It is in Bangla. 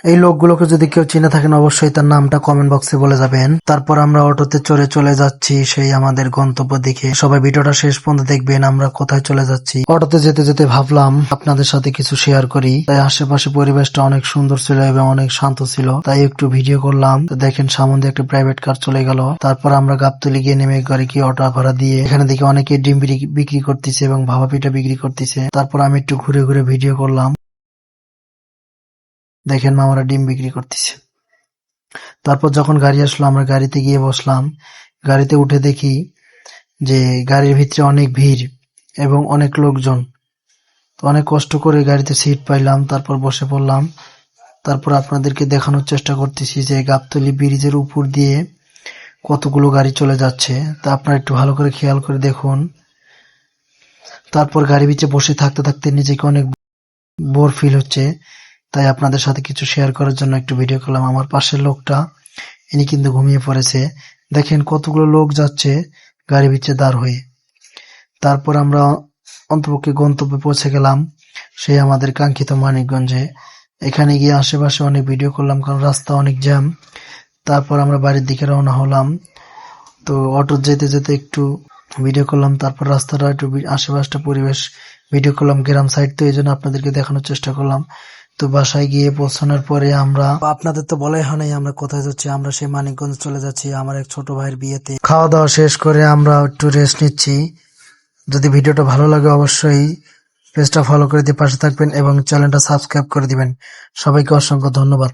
এই লোকগুলোকে যদি কেউ চিনে থাকেন অবশ্যই তার নামটা কমেন্ট বক্সে বলে যাবেন। তারপর আমরা অটোতে চড়ে চলে যাচ্ছি সেই আমাদের গন্তব্য দিকে। সবাই ভিডিওটা শেষ পর্যন্ত দেখবেন আমরা কোথায় চলে যাচ্ছি। অটোতে যেতে যেতে ভাবলাম আপনাদের সাথে কিছু শেয়ার করি, তাই আশেপাশে পরিবেশটা অনেক সুন্দর ছিল এবং অনেক শান্ত ছিল, তাই একটু ভিডিও করলাম। দেখেন সামনে দিয়ে একটা প্রাইভেট কার চলে গেল। তারপর আমরা গাবতলী গিয়ে নেমে গাড়ি কি অটো ভাড়া দিয়ে এখানে দেখি অনেকে ডিম বিক্রি করতেছে এবং ভাপা পিঠা বিক্রি করতেছে। তারপর আমি একটু ঘুরে ঘুরে ভিডিও করলাম। দেখেন মামারা ডিম বিক্রি করতেছে। তারপর যখন গাড়ি আসলো আমরা গাড়িতে গিয়ে বসলাম। গাড়িতে উঠে দেখি যে গাড়ির ভিতরে অনেক ভিড় এবং অনেক লোকজন। তো অনেক কষ্ট করে গাড়িতে সিট পাইলাম, তারপর বসে পড়লাম। তারপর আপনাদেরকে দেখানোর চেষ্টা করতেছি যে গাবতলী ব্রিজের উপর দিয়ে কতগুলো গাড়ি চলে যাচ্ছে, তা আপনারা একটু ভালো করে খেয়াল করে দেখুন। তারপর গাড়ি ভিতরে বসে থাকতে থাকতে নিজেকে অনেক বোর ফিল হচ্ছে, তাই আপনাদের সাথে কিছু শেয়ার করার জন্য একটু ভিডিও করলাম। আমার পাশের লোকটা ইনি কিন্তু ঘুমিয়ে পড়েছে। দেখেন কতগুলো লোক যাচ্ছে গাড়ি ভিতরে দাঁড় হয়ে। তারপর আমরা অন্তপক্ষে গন্তব্যে পৌঁছে গেলাম, সেই আমাদের কাঙ্ক্ষিত মানিকগঞ্জে। এখানে গিয়ে আশেপাশে অনেক ভিডিও করলাম কারণ রাস্তা অনেক জ্যাম। তারপর আমরা বাড়ির দিকে রওনা হলাম। তো অটো যেতে যেতে একটু ভিডিও করলাম, তারপর রাস্তাটা একটু আশেপাশটা পরিবেশ ভিডিও করলাম। গ্রাম সাইড তো এই জন্য আপনাদেরকে দেখানোর চেষ্টা করলাম। তো বাসায় গিয়ে পৌঁছানোর পরে আমরা, আপনাদের তো বলাই হয় নাই আমরা কোথায় যাচ্ছি, আমরা সেই মানিকগঞ্জ চলে যাচ্ছি আমার এক ছোট ভাইয়ের বিয়েতে। খাওয়া দাওয়া শেষ করে আমরা একটু রেস্ট নিচ্ছি। যদি ভিডিওটা ভালো লাগে অবশ্যই পেজটা ফলো করে দিয়ে পাশে থাকবেন এবং চ্যানেলটা সাবস্ক্রাইব করে দিবেন। সবাইকে অসংখ্য ধন্যবাদ।